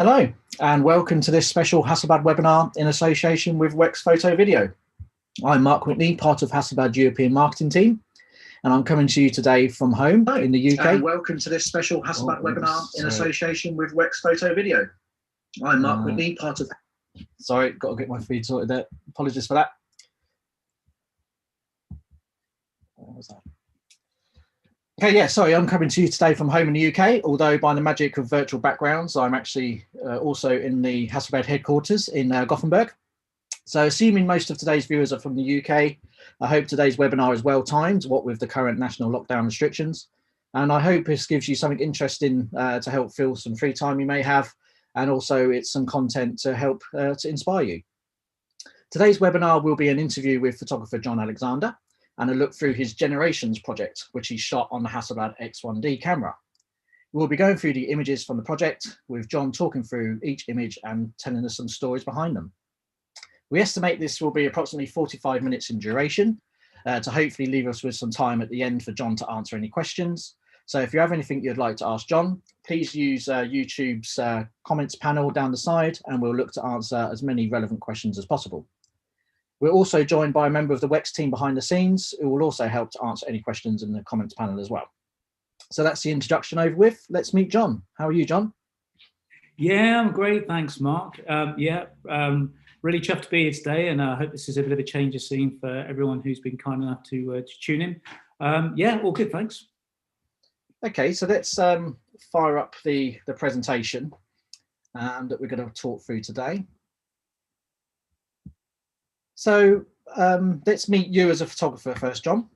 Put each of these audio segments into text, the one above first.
Hello, and welcome to this special Hasselblad webinar in association with Wex Photo Video. I'm Mark Whitney, part of Hasselblad European marketing team, and I'm coming to you today from home in the UK. And welcome to this special Hasselblad webinar in association with Wex Photo Video. I'm Mark Whitney, part of... Sorry, got to get my feed sorted there. Apologies for that. What was that? Okay, yeah, sorry, I'm coming to you today from home in the UK, although by the magic of virtual backgrounds, I'm actually also in the Hasselblad headquarters in Gothenburg. So assuming most of today's viewers are from the UK, I hope today's webinar is well timed, what with the current national lockdown restrictions. And I hope this gives you something interesting to help fill some free time you may have, and also it's some content to help to inspire you. Today's webinar will be an interview with photographer John Alexander, and a look through his Generations project, which he shot on the Hasselblad X1D camera. We'll be going through the images from the project, with John talking through each image and telling us some stories behind them. We estimate this will be approximately 45 minutes in duration, to hopefully leave us with some time at the end for John to answer any questions. So if you have anything you'd like to ask John, please use YouTube's comments panel down the side, and we'll look to answer as many relevant questions as possible. We're also joined by a member of the Wex team behind the scenes, who will also help to answer any questions in the comments panel as well. So that's the introduction over with. Let's meet John. How are you, John? Yeah, I'm great. Thanks, Mark. Really chuffed to be here today, and I hope this is a bit of a change of scene for everyone who's been kind enough to tune in. Yeah, all good, thanks. Okay, so let's fire up the presentation that we're going to talk through today. So let's meet you as a photographer first, John.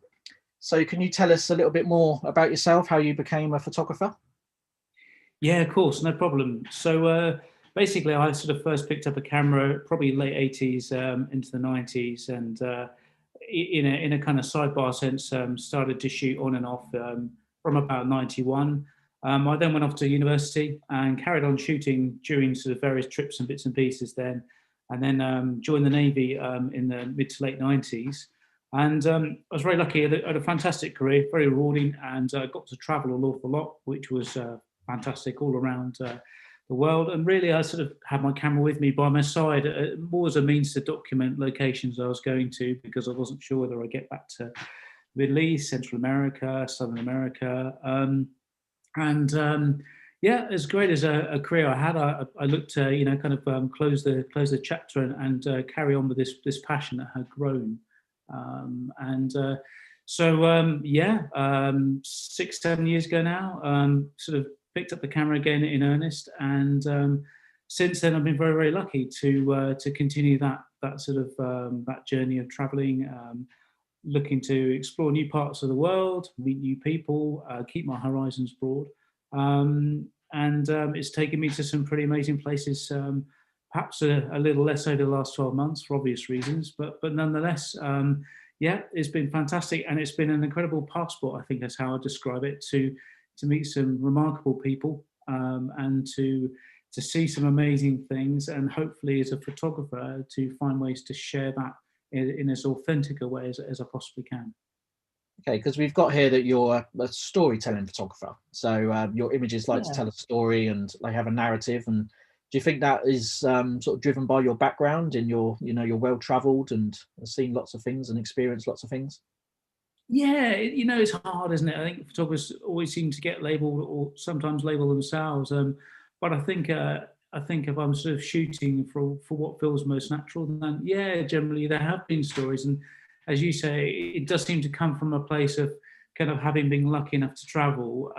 So can you tell us a little bit more about yourself, how you became a photographer? Yeah, of course, no problem. So basically, I sort of first picked up a camera probably late 80s into the 90s, and in a kind of sidebar sense, started to shoot on and off from about 91. I then went off to university and carried on shooting during sort of various trips and bits and pieces then. And then joined the Navy in the mid to late 90s. And I was very lucky. I had a fantastic career, very rewarding, and got to travel an awful lot, which was fantastic all around the world. And really, I sort of had my camera with me by my side, more as a means to document locations I was going to, because I wasn't sure whether I'd get back to the Middle East, Central America, Southern America. Yeah, as great as a career I had, I looked to kind of close the chapter and carry on with this passion that had grown, so 6-7 years ago now, sort of picked up the camera again in earnest, and since then I've been very, very lucky to continue that sort of that journey of traveling, looking to explore new parts of the world, meet new people, keep my horizons broad. It's taken me to some pretty amazing places, perhaps a little less over the last 12 months for obvious reasons, but nonetheless, yeah, it's been fantastic, and it's been an incredible passport, I think that's how I describe it, to meet some remarkable people, and to see some amazing things, and hopefully as a photographer to find ways to share that in as authentic a way as I possibly can. Okay, because we've got here that you're a storytelling photographer. So your images like to tell a story, and they have a narrative. And do you think that is sort of driven by your background, and you're well-traveled and seen lots of things and experienced lots of things? Yeah, it's hard, isn't it? I think photographers always seem to get labelled, or sometimes label themselves. But I think if I'm sort of shooting for what feels most natural, then yeah, generally there have been stories. And as you say, it does seem to come from a place of kind of having been lucky enough to travel,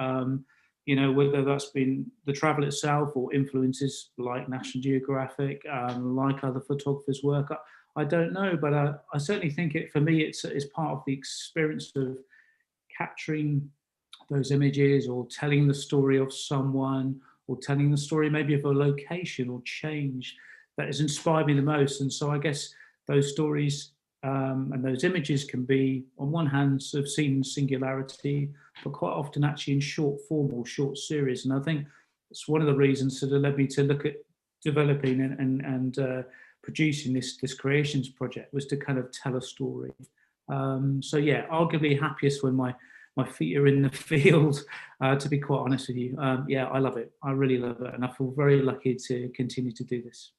whether that's been the travel itself or influences like National Geographic, like other photographers' work. I don't know, but I certainly think for me, it's part of the experience of capturing those images, or telling the story of someone, or telling the story maybe of a location or change that has inspired me the most. And so I guess those stories and those images can be, on one hand, sort of seen in singularity, but quite often actually in short form or short series. And I think it's one of the reasons that led me to look at developing and producing this Creations project, was to kind of tell a story. So yeah, arguably happiest when my my feet are in the field, to be quite honest with you. Yeah, I love it. I really love it. And I feel very lucky to continue to do this.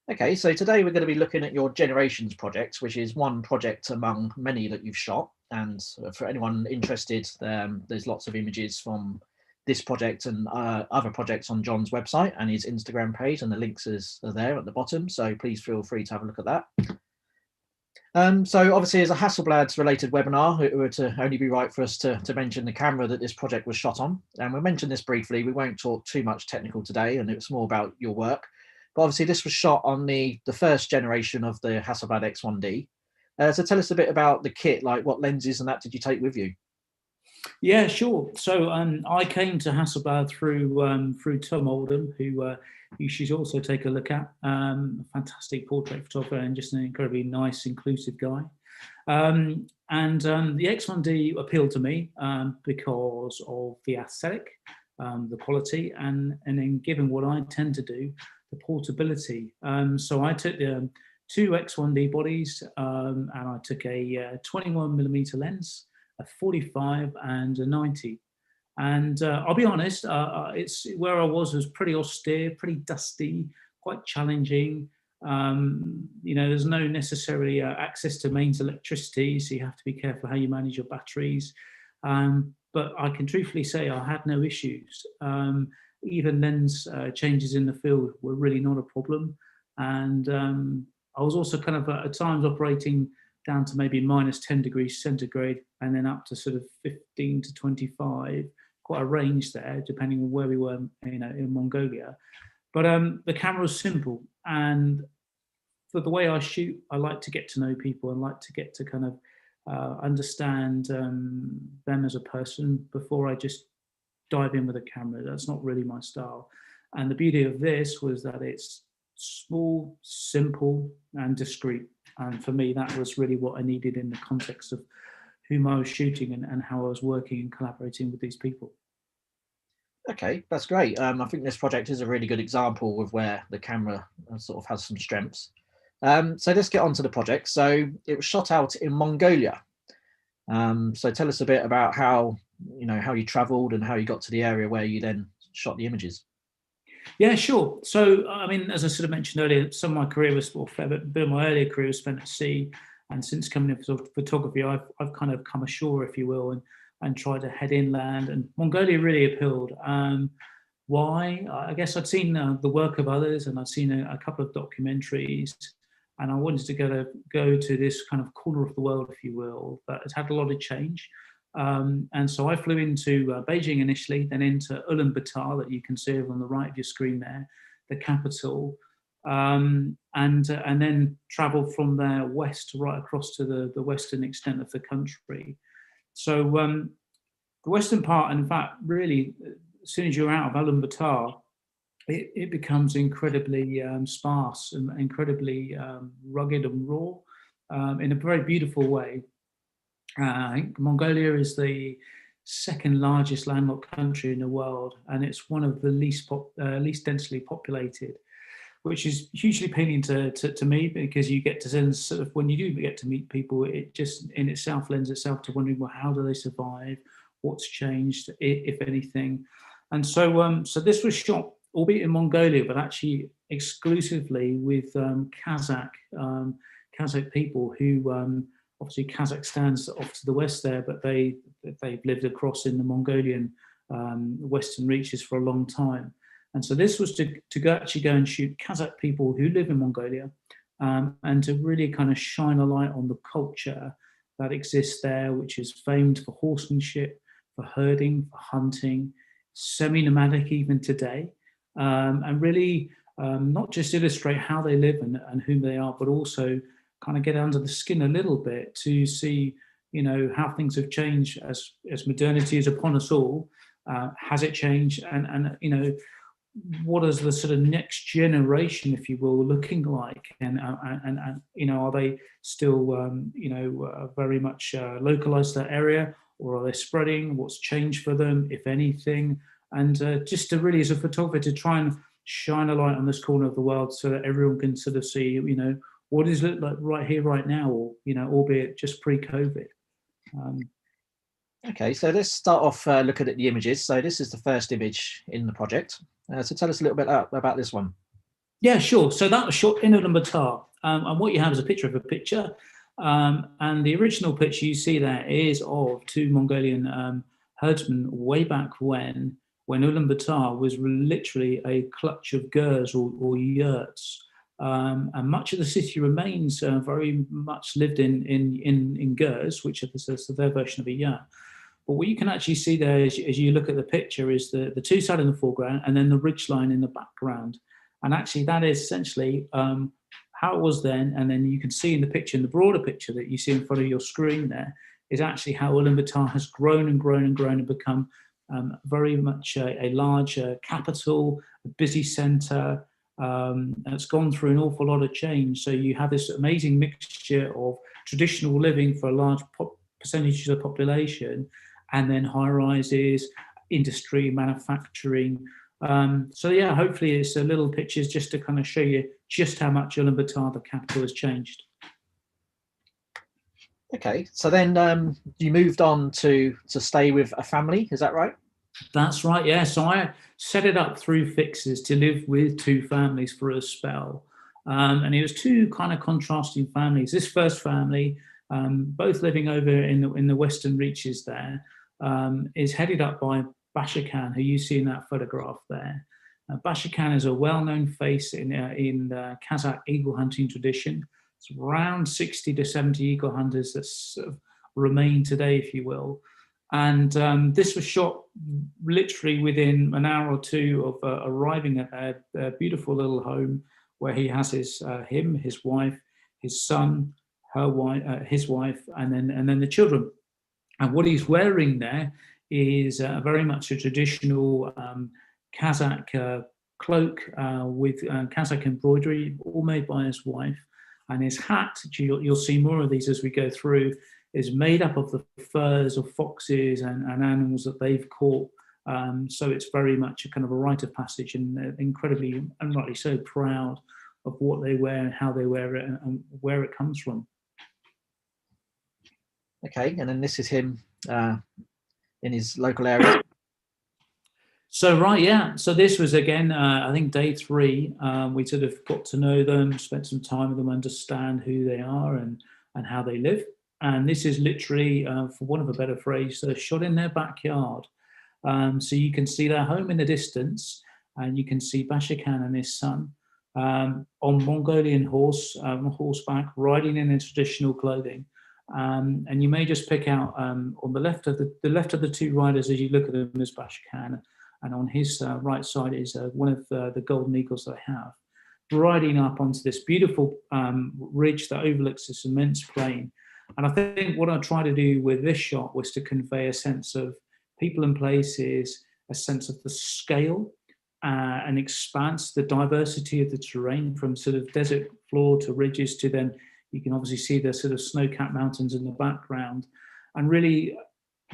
Okay, so today we're going to be looking at your Generations project, which is one project among many that you've shot. And for anyone interested, there's lots of images from this project and other projects on John's website and his Instagram page, and the links are there at the bottom. So please feel free to have a look at that. So obviously, as a Hasselblad related webinar, it would only be right for us to mention the camera that this project was shot on. And we'll mention this briefly. We won't talk too much technical today, and it's more about your work. But obviously, this was shot on the first generation of the Hasselblad X1D. So tell us a bit about the kit, like what lenses and that did you take with you? Yeah, sure. So I came to Hasselblad through Tom Oldham, who you should also take a look at. A fantastic portrait photographer and just an incredibly nice, inclusive guy. The X1D appealed to me because of the aesthetic, the quality, and then given what I tend to do, the portability. So I took two X1D bodies, and I took a 21mm lens, a 45 and a 90. And I'll be honest, it's where I was pretty austere, pretty dusty, quite challenging. There's no necessarily access to mains electricity, so you have to be careful how you manage your batteries. But I can truthfully say I had no issues. Even lens changes in the field were really not a problem. And I was also kind of at times operating down to maybe -10 degrees centigrade and then up to sort of 15 to 25, quite a range there, depending on where we were, in Mongolia. But the camera was simple. And for the way I shoot, I like to get to know people and like to get to kind of understand them as a person before I just dive in with a camera. That's not really my style. And the beauty of this was that it's small, simple, and discreet. And for me, that was really what I needed in the context of whom I was shooting and how I was working and collaborating with these people. Okay, that's great. I think this project is a really good example of where the camera sort of has some strengths. So let's get on to the project. So it was shot out in Mongolia. So tell us a bit about how you traveled and how you got to the area where you then shot the images. Yeah, sure. So, I mean, as I sort of mentioned earlier, some of my career was, or a bit of my earlier career was spent at sea. And since coming into photography, I've kind of come ashore, if you will, and tried to head inland. And Mongolia really appealed. Why? I guess I'd seen the work of others, and I'd seen a couple of documentaries, and I wanted to go to this kind of corner of the world, if you will, that has had a lot of change. And so I flew into Beijing initially, then into Ulaanbaatar, that you can see on the right of your screen there, the capital, and then travelled from there west right across to the western extent of the country. So the western part, in fact, really, as soon as you're out of Ulaanbaatar, it becomes incredibly sparse and incredibly rugged and raw in a very beautiful way. I think Mongolia is the second largest landlocked country in the world, and it's one of the least densely populated, which is hugely appealing to me, because you get to sort of, when you do get to meet people, it just in itself lends itself to wondering, well, how do they survive? What's changed, if anything? And so this was shot, albeit in Mongolia, but actually exclusively with Kazakh people who. Obviously, Kazakhstan's off to the west there, but they've lived across in the Mongolian western reaches for a long time. And so this was to actually go and shoot Kazakh people who live in Mongolia, and to really kind of shine a light on the culture that exists there, which is famed for horsemanship, for herding, for hunting, semi-nomadic even today, and really not just illustrate how they live and whom they are, but also kind of get under the skin a little bit to see, how things have changed as modernity is upon us all. Has it changed? And what is the sort of next generation, if you will, looking like? And are they still, very much localized to that area, or are they spreading? What's changed for them, if anything? And just to really, as a photographer, to try and shine a light on this corner of the world so that everyone can sort of see, what does it look like right here, right now, or albeit just pre-COVID. Okay, so let's start off looking at the images. So this is the first image in the project. So tell us a little bit about this one. Yeah, sure. So that was shot in Ulaanbaatar. And what you have is a picture of a picture. And the original picture you see there is of two Mongolian herdsmen way back when Ulaanbaatar was literally a clutch of gers or yurts. And much of the city remains very much lived in gers, which is their version of a yurt. But what you can actually see there as you look at the picture is the two sides in the foreground and then the ridgeline in the background. And actually that is essentially how it was then. And then you can see in the picture, in the broader picture that you see in front of your screen there, is actually how Ulaanbaatar has grown and grown and grown and become very much a large capital, a busy centre. And it's gone through an awful lot of change. So you have this amazing mixture of traditional living for a large percentage of the population, and then high rises, industry, manufacturing. So yeah, hopefully it's a little pictures just to kind of show you just how much Ulaanbaatar, the capital, has changed. Okay, so then you moved on to stay with a family, is that right? That's right, yeah. So I set it up through fixes to live with two families for a spell. And it was two kind of contrasting families. This first family, both living over in the western reaches there, is headed up by Basha Khan, who you see in that photograph there. Basha Khan is a well-known face in Kazakh eagle hunting tradition. It's around 60 to 70 eagle hunters that sort of remain today, if you will. And this was shot literally within an hour or two of arriving at a beautiful little home where he has his wife, his son, her wife, his wife, and then the children. And what he's wearing there is very much a traditional Kazakh cloak with Kazakh embroidery, all made by his wife. And his hat, you'll see more of these as we go through, is made up of the furs of foxes and animals that they've caught. So it's very much a kind of a rite of passage, and incredibly, and rightly so, proud of what they wear and how they wear it and where it comes from. Okay, and then this is him in his local area. So right, yeah. So this was again, I think day 3. We sort of got to know them, spent some time with them, understand who they are and how they live. And this is literally, for want of a better phrase, shot in their backyard. So you can see their home in the distance, and you can see Basha Khan and his son on Mongolian horseback, riding in their traditional clothing. And you may just pick out on the left of the two riders as you look at them is Basha Khan, and on his right side is one of the golden eagles that I have, riding up onto this beautiful ridge that overlooks this immense plain. And I think what I tried to do with this shot was to convey a sense of people and places, a sense of the scale and expanse, the diversity of the terrain, from sort of desert floor to ridges to then you can obviously see the sort of snow-capped mountains in the background, and really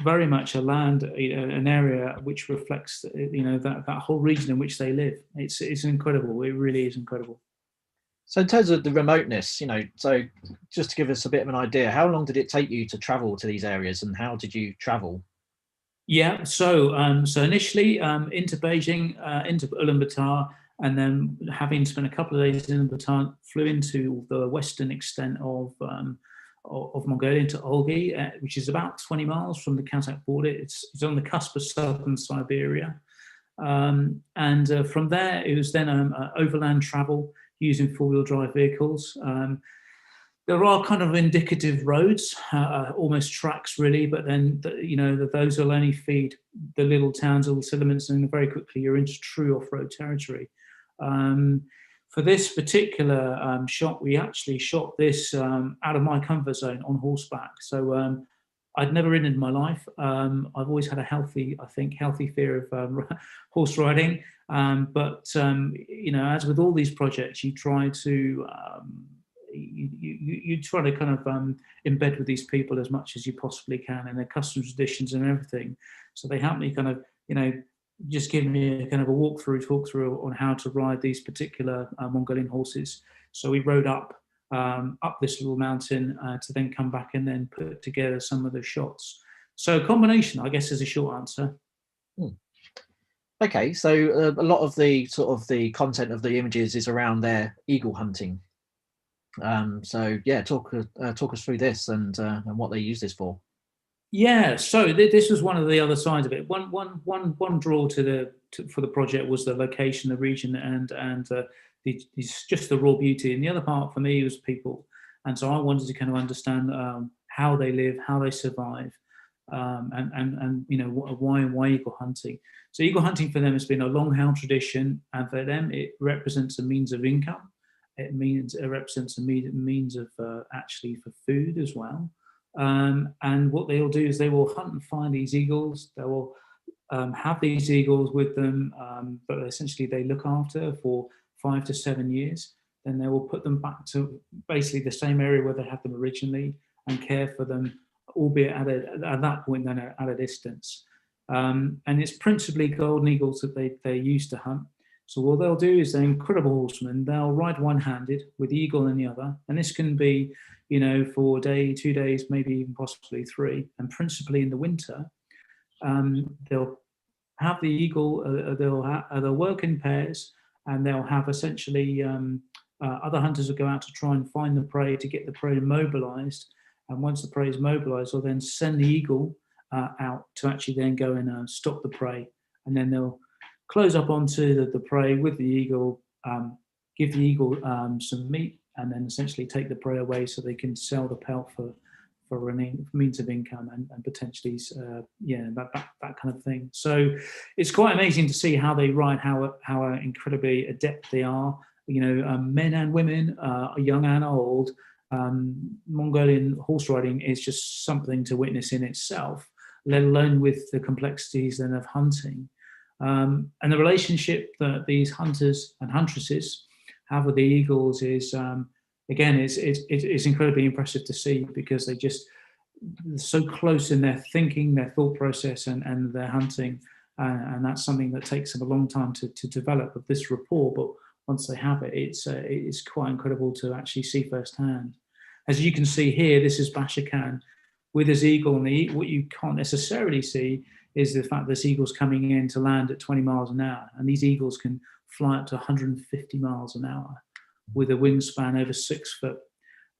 very much a land, an area which reflects, that whole region in which they live. It's incredible. It really is incredible. So in terms of the remoteness, so just to give us a bit of an idea, how long did it take you to travel to these areas, and how did you travel? Yeah, so initially into Beijing, into Ulaanbaatar, and then having spent a couple of days in Ulaanbaatar, flew into the western extent of Mongolia, to Olgi, which is about 20 miles from the Kazakh border. It's on the cusp of southern Siberia. And from there, it was then overland travel using four-wheel drive vehicles. There are kind of indicative roads, almost tracks really, but then, those will only feed the little towns, little settlements, and very quickly you're into true off-road territory. For this particular shot, we actually shot this out of my comfort zone on horseback. So I'd never ridden in my life. I've always had a healthy fear of horse riding. But as with all these projects, you try to you try to kind of embed with these people as much as you possibly can, and their customs, traditions, and everything. So they help me kind of just give me a kind of a talk through on how to ride these particular Mongolian horses. So we rode up this little mountain to then come back and then put together some of the shots. So a combination, I guess, is a short answer. Okay, so a lot of the sort of the content of the images is around their eagle hunting. So yeah, talk us through this and what they use this for. Yeah, so this was one of the other sides of it. One draw for the project was the location, the region, and just the raw beauty. And the other part for me was people. And so I wanted to kind of understand how they live, how they survive, and you know, why eagle hunting. So eagle hunting for them has been a long-held tradition, and for them it represents a means of income. It represents a means of actually for food as well. And what they'll do is they will hunt and find these eagles. They will have these eagles with them, but essentially they look after for 5 to 7 years. Then they will put them back to basically the same area where they had them originally and care for them, albeit at that point then at a distance. And it's principally golden eagles that they use to hunt. So what they'll do is they're incredible horsemen. They'll ride one-handed with the eagle in the other, and this can be, you know, for a day, 2 days, maybe even possibly 3. And principally in the winter, they'll have the eagle. They'll work in pairs, and they'll have essentially other hunters will go out to try and find the prey to get the prey mobilized. And once the prey is mobilized, they'll then send the eagle out to actually then go and stop the prey, and then they'll close up onto the prey with the eagle, give the eagle some meat, and then essentially take the prey away so they can sell the pelt for a means of income and potentially, that kind of thing. So it's quite amazing to see how they ride, how incredibly adept they are. You know, men and women, young and old. Mongolian horse riding is just something to witness in itself, let alone with the complexities then of hunting. And the relationship that these hunters and huntresses have with the eagles is, again, it's incredibly impressive to see, because they're so close in their thinking, their thought process, and their hunting. And that's something that takes them a long time to develop of this rapport. But once they have it, it's quite incredible to actually see firsthand. As you can see here, this is Basha Khan with his eagle, and what you can't necessarily see is the fact this eagle's coming in to land at 20 miles an hour. And these eagles can fly up to 150 miles an hour with a wingspan over 6 foot,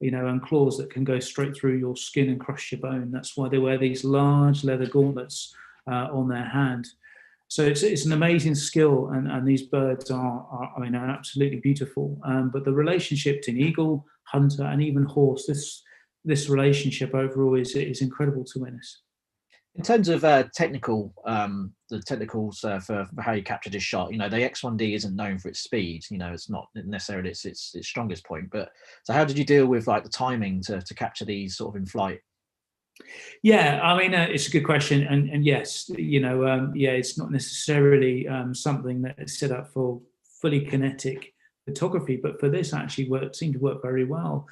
you know, and claws that can go straight through your skin and crush your bone. That's why they wear these large leather gauntlets on their hand. So it's an amazing skill, and these birds are absolutely beautiful. But the relationship between eagle, hunter, and even horse, this relationship overall is incredible to witness. In terms of technical, the technicals for how you capture this shot, you know, the X1D isn't known for its speed. You know, it's not necessarily its strongest point. But so, how did you deal with like the timing to capture these sort of in flight? Yeah, I mean, it's a good question, and yes, you know, it's not necessarily something that is set up for fully kinetic photography, but for this actually seemed to work very well.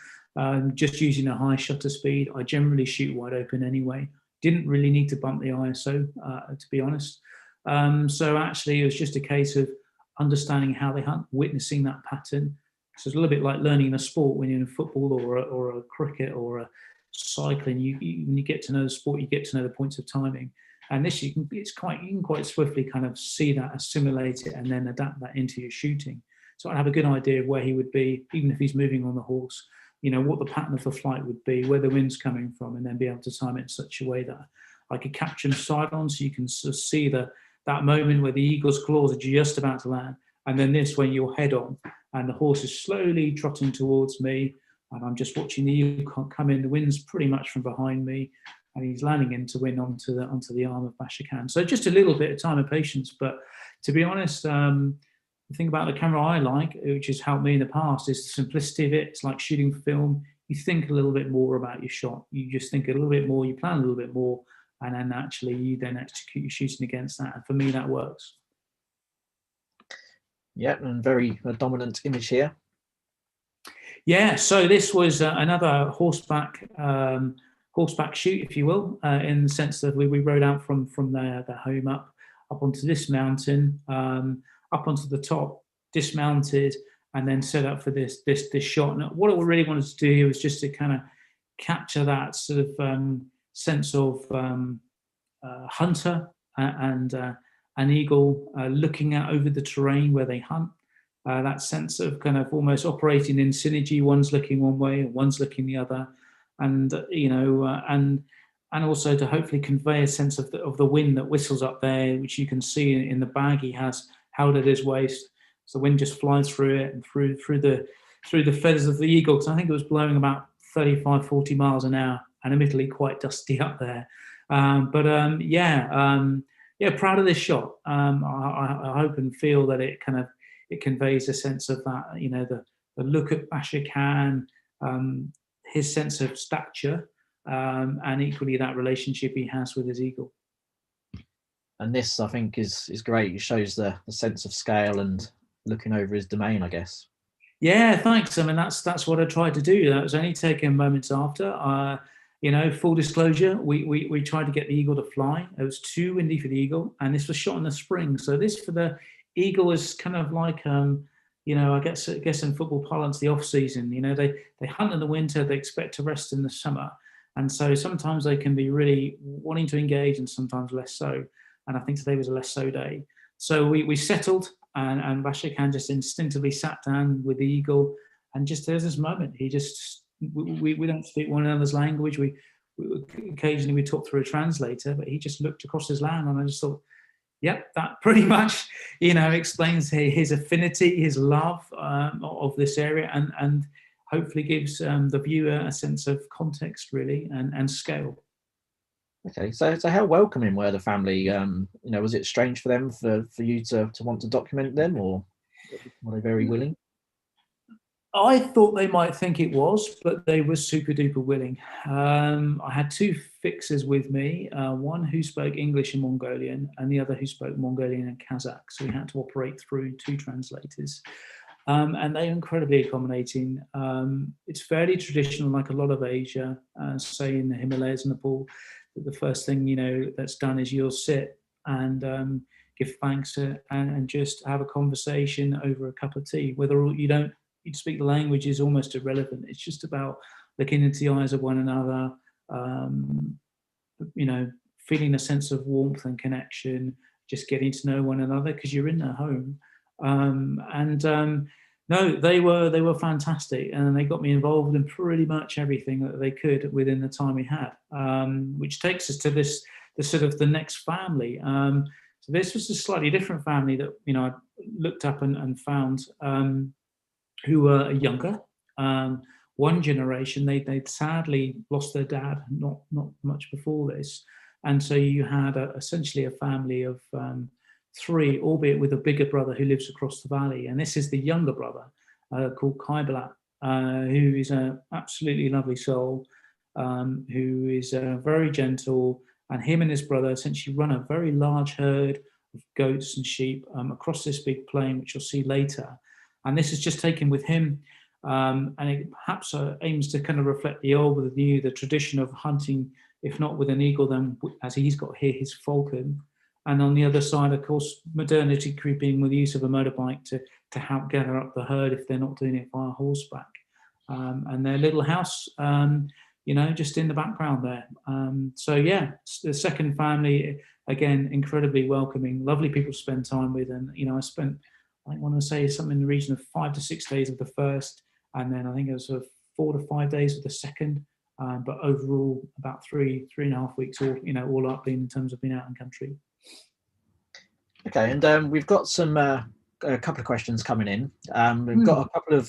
Just using a high shutter speed, I generally shoot wide open anyway. Didn't really need to bump the ISO, to be honest. So actually, it was just a case of understanding how they hunt, witnessing that pattern. So it's a little bit like learning a sport when you're in football or a cricket or a cycling. When you get to know the sport, you get to know the points of timing. And this you can quite swiftly kind of see that, assimilate it, and then adapt that into your shooting. So I have a good idea of where he would be, even if he's moving on the horse. You know, what the pattern of the flight would be, where the wind's coming from, and then be able to time it in such a way that I could capture him side on, so you can sort of see that moment where the eagle's claws are just about to land, and then this when you're head on, and the horse is slowly trotting towards me, and I'm just watching the eagle come in. The wind's pretty much from behind me, and he's landing in to win onto the arm of Basha Khan. So just a little bit of time and patience, but to be honest, the thing about the camera I like, which has helped me in the past, is the simplicity of it. It's like shooting film. You think a little bit more about your shot. You just think a little bit more, you plan a little bit more, and then actually you then execute your shooting against that. And for me, that works. Yeah, and very dominant image here. Yeah, so this was another horseback shoot, if you will, in the sense that we rode out from the home up onto this mountain, up onto the top, dismounted, and then set up for this shot. And what I really wanted to do here was just to kind of capture that sort of sense of hunter and an eagle looking out over the terrain where they hunt. That sense of kind of almost operating in synergy. One's looking one way, one's looking the other, and and also to hopefully convey a sense of the wind that whistles up there, which you can see in the bag he has held at his waist. So the wind just flies through it and through the feathers of the eagle. Because I think it was blowing about 35, 40 miles an hour, and admittedly quite dusty up there. Yeah, proud of this shot. I hope and feel that it conveys a sense of that, the look at Bashir Khan, his sense of stature, and equally that relationship he has with his eagle. And this, I think, is great. It shows the sense of scale and looking over his domain, I guess. Yeah, thanks. I mean, that's what I tried to do. That was only taken moments after. Full disclosure, we tried to get the eagle to fly. It was too windy for the eagle, and this was shot in the spring. So this for the eagle is kind of like, I guess in football parlance, the off season. They hunt in the winter, they expect to rest in the summer, and so sometimes they can be really wanting to engage, and sometimes less so. And I think today was a less so day. So we settled, and Bashir Khan just instinctively sat down with the eagle, and just there's this moment. He just we don't speak one another's language. We occasionally we talk through a translator, but he just looked across his land, and I just thought, yep, that pretty much explains his affinity, his love of this area, and hopefully gives the viewer a sense of context, really, and scale. Okay, so how welcoming were the family? Was it strange for them for you to want to document them, or were they very willing? I thought they might think it was, but they were super duper willing. I had two fixers with me, one who spoke English and Mongolian, and the other who spoke Mongolian and Kazakh. So we had to operate through two translators. And they're incredibly accommodating. It's fairly traditional, like a lot of Asia, say in the Himalayas and Nepal, that the first thing that's done is you'll sit and give thanks and just have a conversation over a cup of tea. Whether you speak the language is almost irrelevant. It's just about looking into the eyes of one another, feeling a sense of warmth and connection, just getting to know one another because you're in their home. No, they were fantastic, and they got me involved in pretty much everything that they could within the time we had, which takes us to the next family. So this was a slightly different family that I looked up and found, who were younger, one generation. They'd sadly lost their dad not much before this, and so you had essentially a family of three, albeit with a bigger brother who lives across the valley. And this is the younger brother called Kaibalat, who is an absolutely lovely soul, who is very gentle. And him and his brother essentially run a very large herd of goats and sheep across this big plain, which you'll see later. And this is just taken with him. And it perhaps aims to kind of reflect the old with the new, the tradition of hunting, if not with an eagle, then as he's got here, his falcon. And on the other side, of course, modernity creeping with the use of a motorbike to help gather up the herd if they're not doing it via horseback. And their little house, just in the background there. So yeah, the second family, again, incredibly welcoming, lovely people to spend time with. And, I want to say something in the region of 5 to 6 days of the first, and then I think it was 4 to 5 days of the second. But overall, about 3.5 weeks, all up in terms of being out in country. Okay, and we've got a couple of questions coming in. We've got a couple of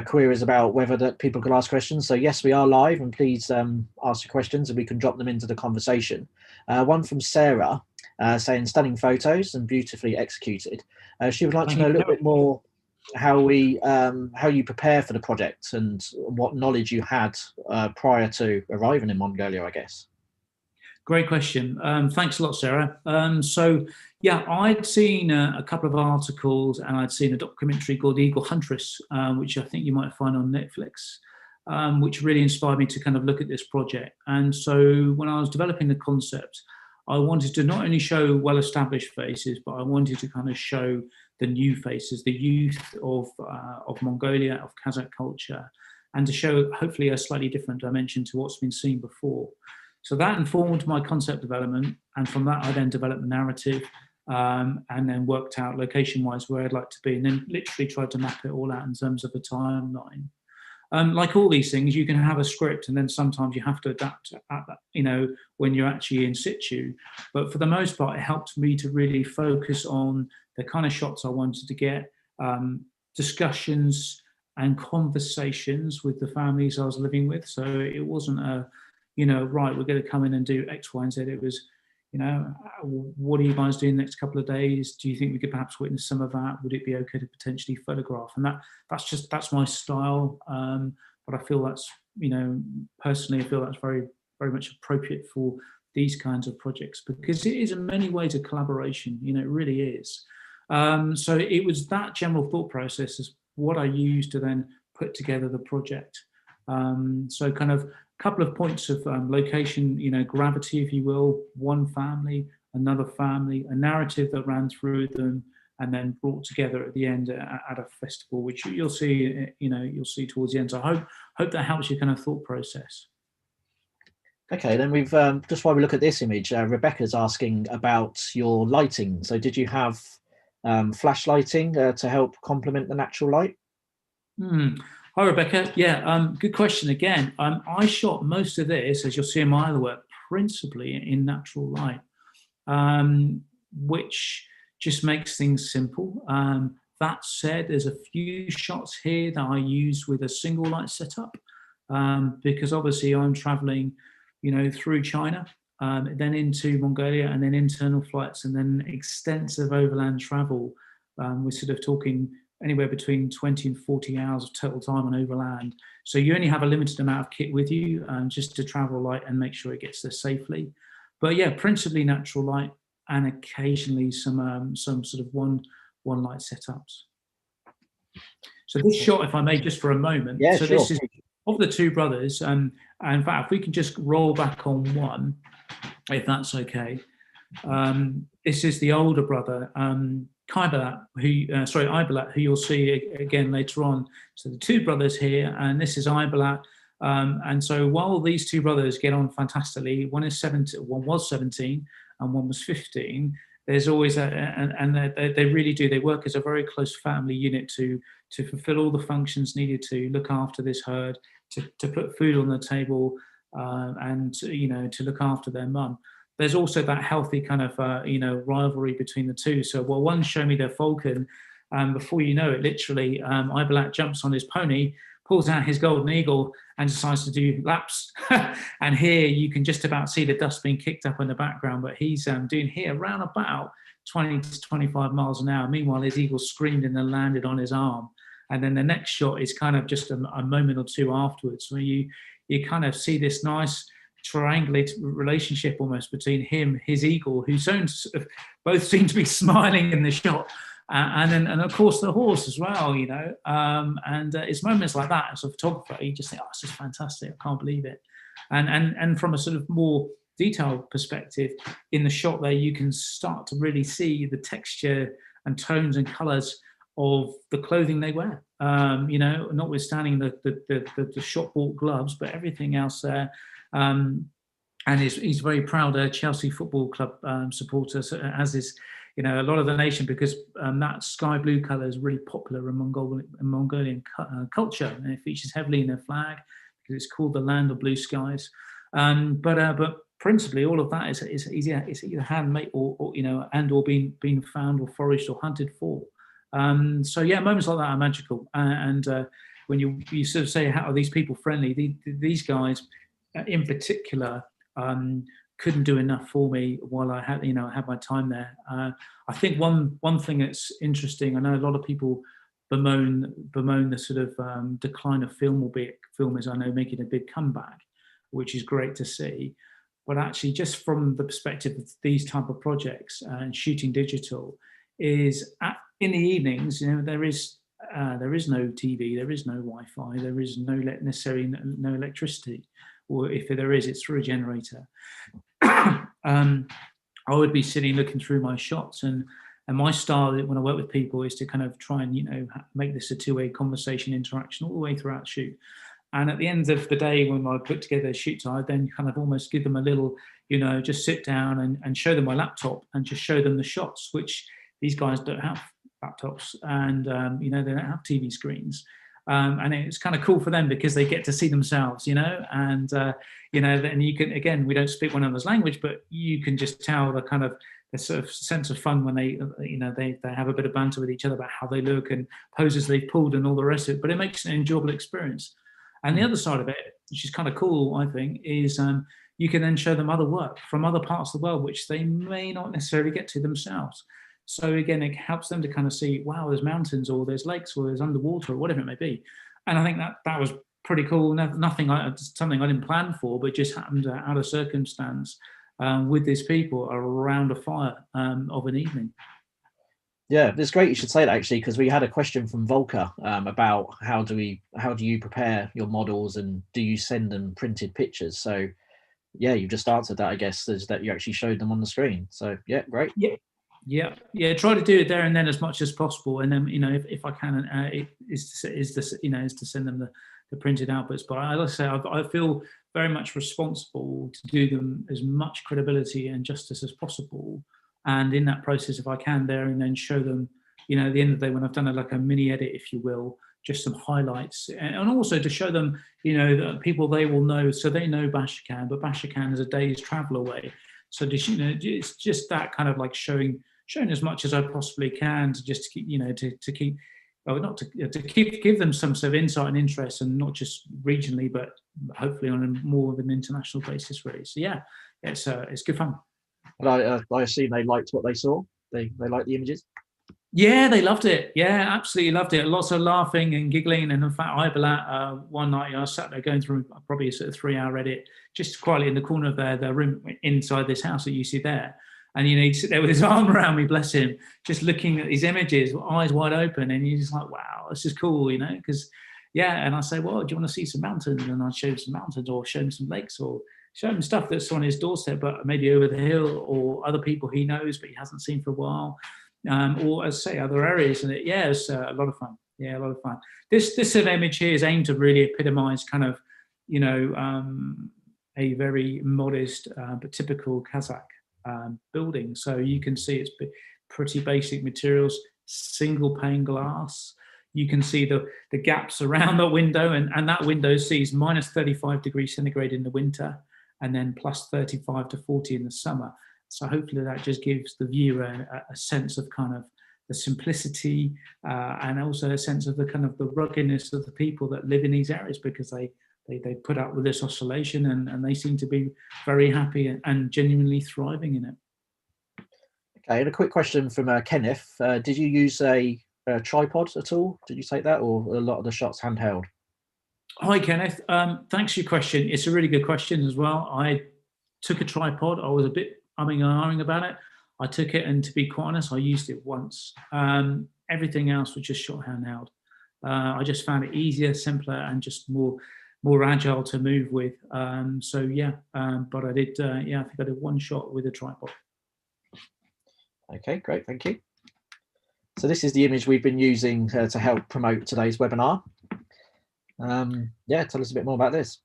queries about whether that people could ask questions. So yes, we are live, and please ask your questions, and we can drop them into the conversation. One from Sarah saying stunning photos and beautifully executed. She would like to know a little bit more how you prepare for the project and what knowledge you had prior to arriving in Mongolia, I guess. Great question. Thanks a lot, Sarah. So, yeah, I'd seen a couple of articles, and I'd seen a documentary called Eagle Huntress, which I think you might find on Netflix, which really inspired me to kind of look at this project. And so when I was developing the concept, I wanted to not only show well-established faces, but I wanted to kind of show the new faces, the youth of Mongolia, of Kazakh culture, and to show hopefully a slightly different dimension to what's been seen before. So that informed my concept development, and from that I then developed the narrative, and then worked out location-wise where I'd like to be, and then literally tried to map it all out in terms of a timeline. Like all these things, you can have a script, and then sometimes you have to adapt at that, when you're actually in situ. But for the most part, it helped me to really focus on the kind of shots I wanted to get, discussions and conversations with the families I was living with. So it wasn't right, we're going to come in and do X, Y, and Z. It was, what are you guys doing the next couple of days? Do you think we could perhaps witness some of that? Would it be okay to potentially photograph? And that's my style. But I feel that's, personally, I feel that's very, very much appropriate for these kinds of projects, because it is in many ways a collaboration. It really is. So it was that general thought process is what I used to then put together the project. So kind of a couple of points of location, gravity, if you will, one family, another family, a narrative that ran through them, and then brought together at the end at a festival, which you'll see, you'll see towards the end. So I hope that helps your kind of thought process. Okay, then we've just while we look at this image, Rebecca's asking about your lighting. So did you have flash lighting to help complement the natural light? Hi, Rebecca. Yeah, good question again. I shot most of this, as you'll see in my other work, principally in natural light, which just makes things simple. That said, there's a few shots here that I use with a single light setup, because obviously I'm traveling, through China, then into Mongolia, and then internal flights, and then extensive overland travel. We're sort of talking anywhere between 20 and 40 hours of total time on overland. So you only have a limited amount of kit with you, just to travel light and make sure it gets there safely. But yeah, principally natural light, and occasionally some sort of one light setups. So this shot, if I may, just for a moment. Yeah, so sure. This is of the two brothers, and in fact, if we can just roll back on one, if that's okay. This is the older brother, Ibalat, who you'll see again later on. So the two brothers here, and this is Ibalat. And so while these two brothers get on fantastically, one was 17 and one was 15. There's always they really do. They work as a very close family unit to fulfill all the functions needed to look after this herd, to put food on the table, and to look after their mum. There's also that healthy kind of rivalry between the two. So while one show me their falcon, before you know it, literally, Ibalat jumps on his pony, pulls out his golden eagle, and decides to do laps. And here you can just about see the dust being kicked up in the background, but he's doing here around about 20 to 25 miles an hour. Meanwhile, his eagle screamed and then landed on his arm. And then the next shot is kind of just a moment or two afterwards, where you kind of see this nice triangulated relationship almost between him, his eagle, who both seem to be smiling in the shot, and of course the horse as well, and it's moments like that as a photographer you just think, oh, this is fantastic, I can't believe it. And from a sort of more detailed perspective in the shot there, you can start to really see the texture and tones and colors of the clothing they wear, notwithstanding the shop bought gloves, but everything else there. And he's very proud Chelsea Football Club supporter, as is a lot of the nation, because that sky blue colour is really popular in Mongolian culture, and it features heavily in their flag because it's called the land of blue skies. But principally, all of that is either handmade or being found or foraged or hunted for. So yeah, moments like that are magical. And when you sort of say, how are these people friendly? These guys, in particular, couldn't do enough for me while I had my time there. I think one thing that's interesting, I know a lot of people bemoan the sort of decline of film, albeit film is, I know, making a big comeback, which is great to see. But actually, just from the perspective of these type of projects and shooting digital, is in the evenings, there is no TV, there is no Wi-Fi, there is necessarily no electricity, or if there is, it's through a generator. I would be sitting looking through my shots, and my style when I work with people is to kind of try and make this a two-way conversation interaction all the way throughout the shoot. And at the end of the day, when I put together shoots, I then kind of almost give them a little, just sit down and show them my laptop and just show them the shots, which these guys don't have laptops, and they don't have TV screens. And it's kind of cool for them because they get to see themselves, and then you can, again, we don't speak one another's language, but you can just tell the kind of the sort of sense of fun when they have a bit of banter with each other about how they look and poses they've pulled and all the rest of it. But it makes an enjoyable experience. And the other side of it, which is kind of cool, I think, is you can then show them other work from other parts of the world, which they may not necessarily get to themselves. So again, it helps them to kind of see, wow, there's mountains or there's lakes or there's underwater or whatever it may be. And I think that was pretty cool. Something I didn't plan for, but just happened out of circumstance with these people around a fire of an evening. Yeah, it's great you should say that, actually, because we had a question from Volker about how do you prepare your models, and do you send them printed pictures? So yeah, you just answered that, I guess, is that you actually showed them on the screen. So yeah, great. Yeah. Try to do it there and then as much as possible, and then if I can, is to send them the printed outputs. But I say I feel very much responsible to do them as much credibility and justice as possible. And in that process, if I can there and then show them, at the end of the day, when I've done like a mini edit, if you will, just some highlights, and also to show them, that people they will know, so they know Bashakan, but Bashakan is a day's travel away. So it's just that kind of like showing as much as I possibly can to just keep, give them some sort of insight and interest, and not just regionally, but hopefully on a more of an international basis, really. So yeah, it's good fun. But I assume they liked what they saw. They liked the images. Yeah, they loved it. Yeah, absolutely loved it. Lots of laughing and giggling. And in fact, one night I sat there going through probably a sort of 3-hour edit, just quietly in the corner of their room inside this house that you see there. And he'd sit there with his arm around me, bless him, just looking at these images, eyes wide open, and you're just like, wow, this is cool, because and I say, well, do you want to see some mountains? And I'd show him some mountains, or show him some lakes, or show him stuff that's on his doorstep, but maybe over the hill, or other people he knows but he hasn't seen for a while, or as I say, other areas. And it's a lot of fun. Yeah, a lot of fun. This sort of image here is aimed to really epitomise kind of, a very modest but typical Kazakh building. So you can see it's pretty basic materials, single pane glass. You can see the gaps around the window, and that window sees minus 35 degrees centigrade in the winter, and then plus 35 to 40 in the summer. So hopefully that just gives the viewer a sense of kind of the simplicity and also a sense of the kind of the ruggedness of the people that live in these areas, because they put up with this oscillation, and they seem to be very happy and genuinely thriving in it. Okay, and a quick question from Kenneth. Did you use a tripod at all? Did you take that, or a lot of the shots handheld? Hi, Kenneth. Thanks for your question. It's a really good question as well. I took a tripod. I was a bit umming and ahhing about it. I took it, and to be quite honest, I used it once. Everything else was just shot handheld. I just found it easier, simpler, and just more agile to move with. But I did, I think I did one shot with a tripod. Okay, great, thank you. So this is the image we've been using to help promote today's webinar. Tell us a bit more about this.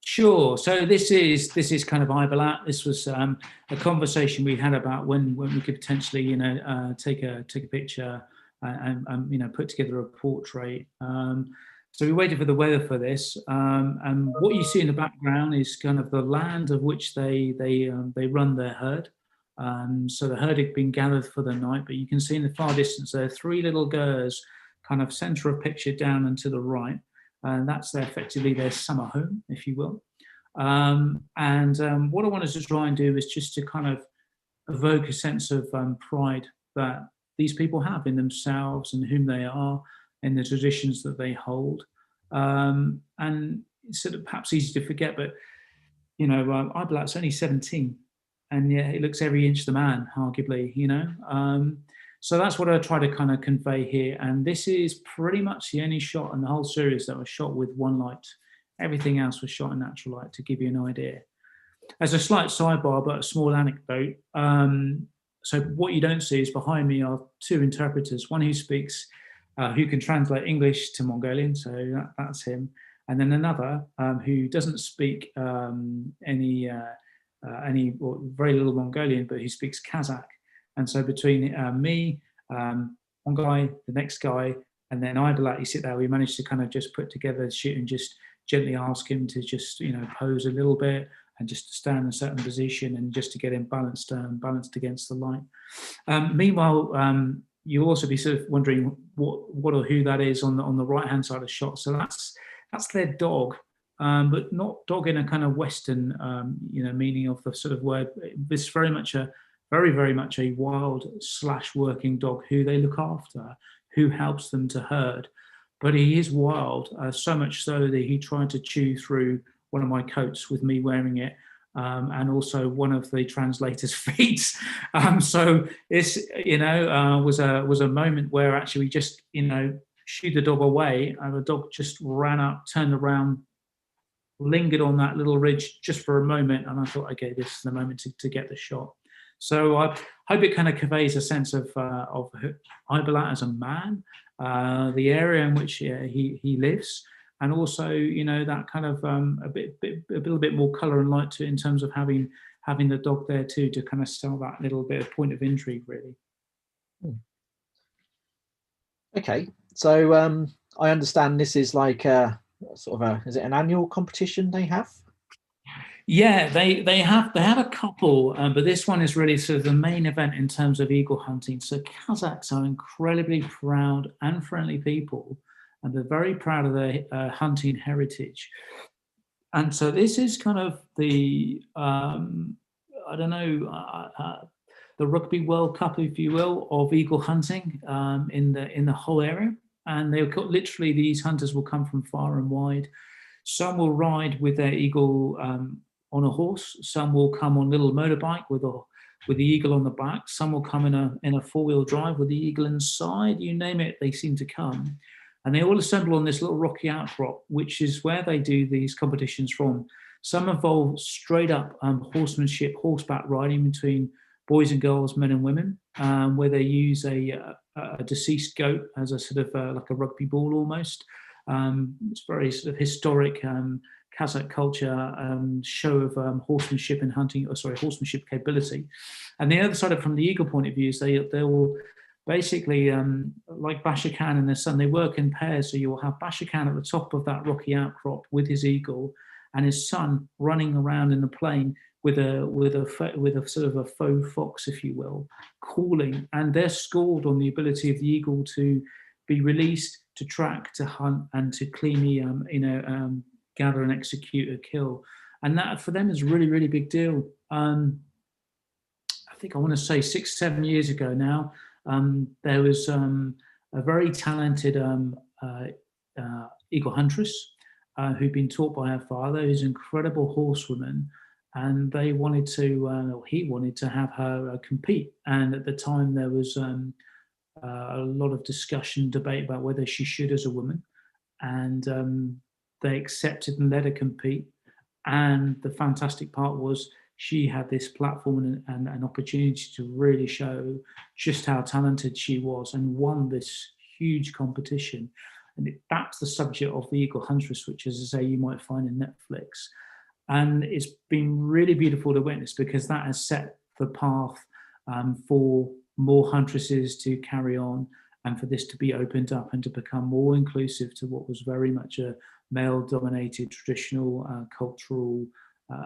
Sure. So this is kind of Iberlat. This was a conversation we had about when we could potentially, take a picture and put together a portrait. So we waited for the weather for this, and what you see in the background is kind of the land of which they run their herd. So the herd had been gathered for the night, but you can see in the far distance there are 3 little girls, kind of centre of picture down and to the right, and that's effectively their summer home, if you will. What I wanted to try and do is just to kind of evoke a sense of pride that these people have in themselves and whom they are, in the traditions that they hold. And it's sort of perhaps easy to forget, but Iberlat's only 17, and yeah, he looks every inch the man, arguably, So that's what I try to kind of convey here. And this is pretty much the only shot in the whole series that was shot with one light. Everything else was shot in natural light, to give you an idea. As a slight sidebar, but a small anecdote. So what you don't see is behind me are 2 interpreters, one who speaks, who can translate English to Mongolian, so that's him. and then another who doesn't speak any or very little Mongolian, but he speaks Kazakh. And so between me, one guy, the next guy, and then Idolat, you sit there, we managed to kind of just put together a shoot and just gently ask him to just, pose a little bit and just to stand in a certain position and just to get him balanced against the light. Meanwhile, you'll also be sort of wondering what or who that is on the right-hand side of the shot. So that's their dog, but not dog in a kind of Western, meaning of the sort of word. This very much a wild / working dog who they look after, who helps them to herd. But he is wild, so much so that he tried to chew through one of my coats with me wearing it, and also one of the translator's feet. So this, was a moment where actually we just, shooed the dog away, and the dog just ran up, turned around, lingered on that little ridge just for a moment, and I thought, okay, this is the moment to get the shot. So I hope it kind of conveys a sense of Idolat as a man, the area in which he lives, and also that kind of a little bit more colour and light to it in terms of having the dog there too, to kind of sell that little bit of point of intrigue, really. Okay, so I understand this is like is it an annual competition they have? Yeah, they have a couple, but this one is really sort of the main event in terms of eagle hunting. So Kazakhs are incredibly proud and friendly people, and they're very proud of their hunting heritage. And so this is kind of the the Rugby World Cup, if you will, of eagle hunting in the whole area. And literally these hunters will come from far and wide. Some will ride with their eagle on a horse. Some will come on a little motorbike with the eagle on the back. Some will come in a four-wheel drive with the eagle inside. You name it, they seem to come. And they all assemble on this little rocky outcrop, which is where they do these competitions from. Some involve straight up horsemanship, horseback riding between boys and girls, men and women, where they use a deceased goat as a sort of like a rugby ball almost. It's very sort of historic Kazakh culture show of horsemanship and horsemanship capability. And the other side of it, from the eagle point of view, is they will basically, like Basha Khan and their son, they work in pairs. So you will have Basha Khan at the top of that rocky outcrop with his eagle, and his son running around in the plain with a sort of a faux fox, if you will, calling. And they're scored on the ability of the eagle to be released, to track, to hunt, and to cleanly, gather and execute a kill. And that for them is a really, really big deal. I think I want to say 6-7 years ago now, there was a very talented eagle huntress who'd been taught by her father, who's an incredible horsewoman, and he wanted to have her compete. And at the time, there was a lot of discussion, debate about whether she should as a woman, and they accepted and let her compete. And the fantastic part was she had this platform and an opportunity to really show just how talented she was, and won this huge competition. And that's the subject of the Eagle Huntress, which, as I say, you might find in Netflix. And it's been really beautiful to witness, because that has set the path for more huntresses to carry on, and for this to be opened up and to become more inclusive to what was very much a male-dominated traditional cultural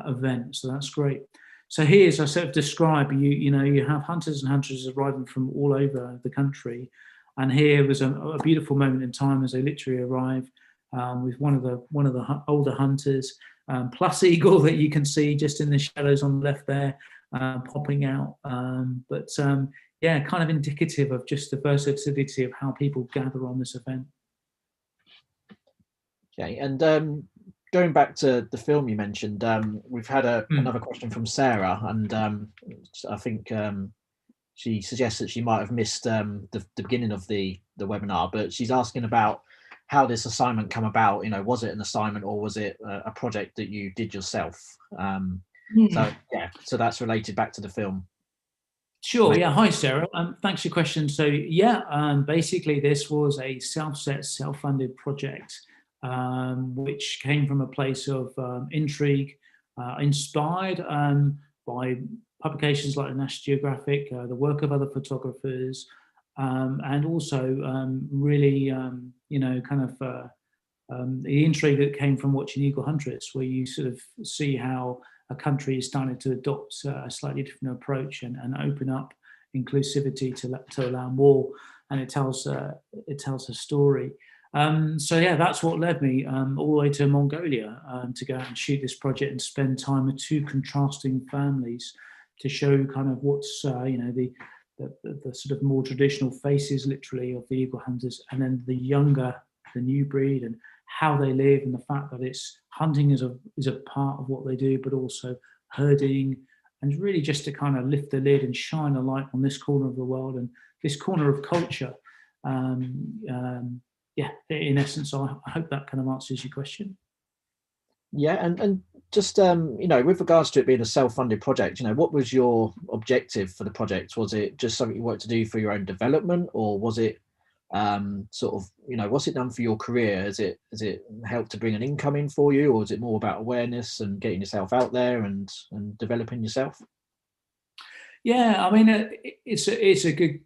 event. So that's great. So here, as I sort of describe, you have hunters and huntresses arriving from all over the country, and here was a beautiful moment in time as they literally arrive with one of the older hunters, plus eagle that you can see just in the shadows on the left there, popping out. Yeah, kind of indicative of just the versatility of how people gather on this event. Okay, and going back to the film you mentioned, we've had another question from Sarah, and I think she suggests that she might have missed the beginning of the webinar, but she's asking about how this assignment come about. Was it an assignment, or was it a project that you did yourself? So that's related back to the film. Sure. Yeah. Hi, Sarah. Thanks for your question. So yeah, basically this was a self-funded project which came from a place of intrigue, inspired by publications like the National Geographic, the work of other photographers, and also really, kind of the intrigue that came from watching Eagle Huntress, where you sort of see how a country is starting to adopt a slightly different approach and open up inclusivity to allow more, and it tells a story. So yeah, that's what led me all the way to Mongolia to go out and shoot this project and spend time with two contrasting families to show kind of what's the sort of more traditional faces, literally, of the eagle hunters, and then the new breed, and how they live, and the fact that it's hunting is a part of what they do, but also herding, and really just to kind of lift the lid and shine a light on this corner of the world and this corner of culture. Yeah, in essence, I hope that kind of answers your question. Yeah, and just with regards to it being a self-funded project, what was your objective for the project? Was it just something you wanted to do for your own development, or was it what's it done for your career? Has it helped to bring an income in for you, or is it more about awareness and getting yourself out there and developing yourself? Yeah, I mean, it's a good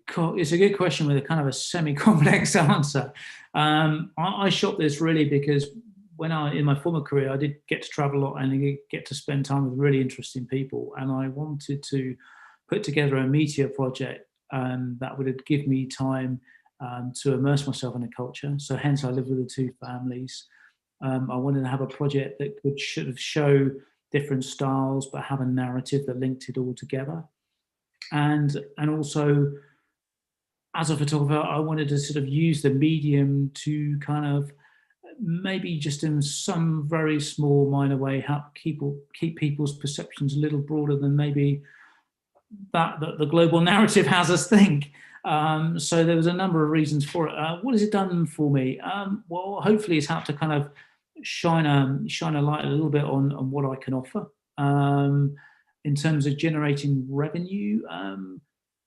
question with a kind of a semi-complex answer. I shot this really because in my former career, I did get to travel a lot and get to spend time with really interesting people, and I wanted to put together a meteor project that would give me time to immerse myself in a culture. So hence, I lived with the two families. I wanted to have a project that could sort of show different styles, but have a narrative that linked it all together. And also, as a photographer, I wanted to sort of use the medium to kind of maybe just in some very small minor way help keep people's perceptions a little broader than maybe that the global narrative has us think. So there was a number of reasons for it. What has it done for me? Well, hopefully it's helped to kind of shine a light a little bit on what I can offer. In terms of generating revenue,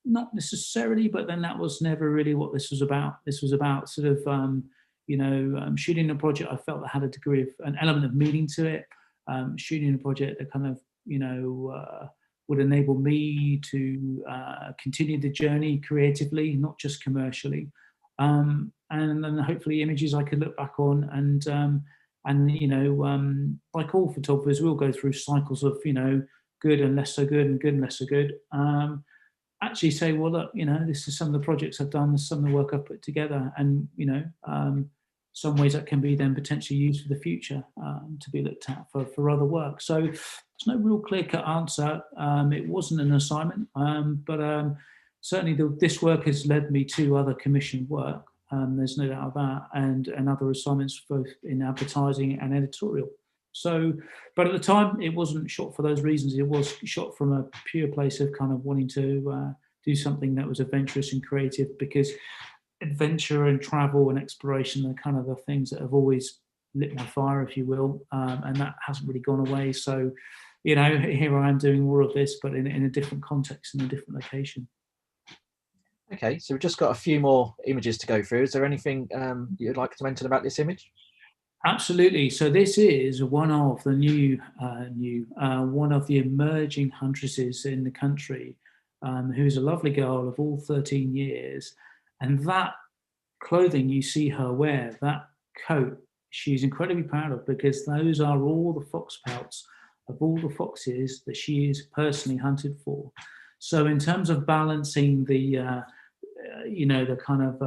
not necessarily, but then that was never really what this was about. This was about sort of, shooting a project I felt that had a degree of an element of meaning to it, shooting a project that kind of, would enable me to continue the journey creatively, not just commercially. And then hopefully images I could look back on like all photographers, we'll go through cycles of, good and less so good and good and less so good. Actually say, well, look, this is some of the projects I've done, this is some of the work I've put together, and, some ways that can be then potentially used for the future to be looked at for other work. So there's no real clear-cut answer. It wasn't an assignment, but certainly this work has led me to other commissioned work. There's no doubt of that, and other assignments both in advertising and editorial. So, but at the time, it wasn't shot for those reasons. It was shot from a pure place of kind of wanting to do something that was adventurous and creative, because adventure and travel and exploration are kind of the things that have always lit my fire, if you will, and that hasn't really gone away. So, here I am doing more of this, but in a different context, in a different location. Okay, so we've just got a few more images to go through. Is there anything you'd like to mention about this image? Absolutely. So this is one of the one of the emerging huntresses in the country, who's a lovely girl of all 13 years. And that clothing you see her wear, that coat, she's incredibly proud of, because those are all the fox pelts of all the foxes that she is personally hunted for. So in terms of balancing the kind of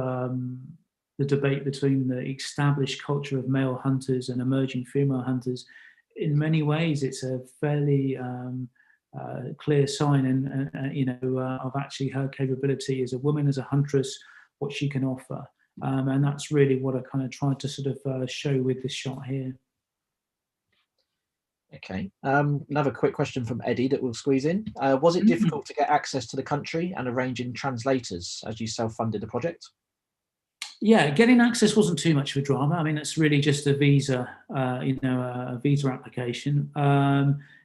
the debate between the established culture of male hunters and emerging female hunters, in many ways it's a fairly clear sign of actually her capability as a woman, as a huntress, what she can offer. And that's really what I kind of tried to sort of show with this shot here. Okay. Another quick question from Eddie that we'll squeeze in. Was it difficult to get access to the country and arranging translators as you self-funded the project? Yeah, getting access wasn't too much of a drama. I mean, it's really just a visa, a visa application.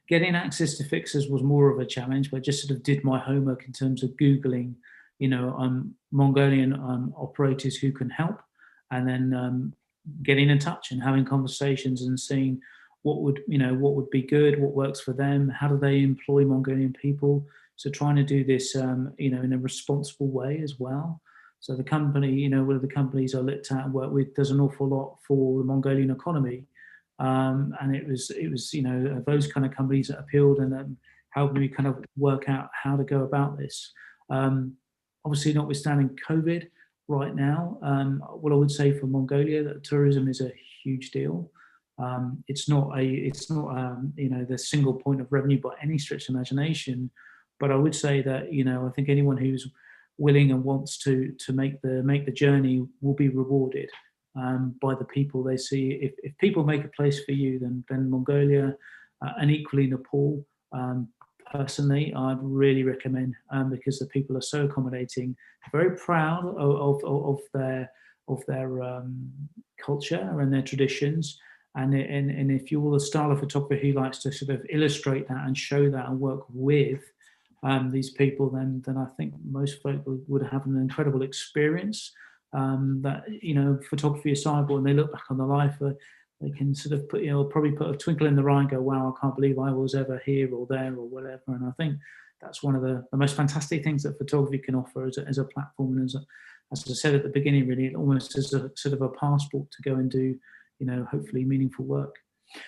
Getting access to fixers was more of a challenge, but I just sort of did my homework in terms of Googling, Mongolian operators who can help, and then getting in touch and having conversations and seeing what would be good, what works for them, how do they employ Mongolian people. So trying to do this, in a responsible way as well. So the company, one of the companies I looked at and work with does an awful lot for the Mongolian economy. And it was those kind of companies that appealed and helped me kind of work out how to go about this. Obviously, notwithstanding COVID right now, what I would say for Mongolia, that tourism is a huge deal. It's not the single point of revenue by any stretch of imagination, but I would say that I think anyone who's willing and wants to make the journey will be rewarded by the people they see. If people make a place for you, then Mongolia and equally Nepal. Personally, I'd really recommend because the people are so accommodating, very proud of their culture and their traditions. And if you're the style of photographer who likes to sort of illustrate that and show that and work with these people, then I think most folk would have an incredible experience. That photography aside, when they look back on their life, they can sort of probably put a twinkle in their eye and go, "Wow, I can't believe I was ever here or there or whatever." And I think that's one of the most fantastic things that photography can offer as a platform, and as I said at the beginning, really almost as a sort of a passport to go and do, hopefully meaningful work.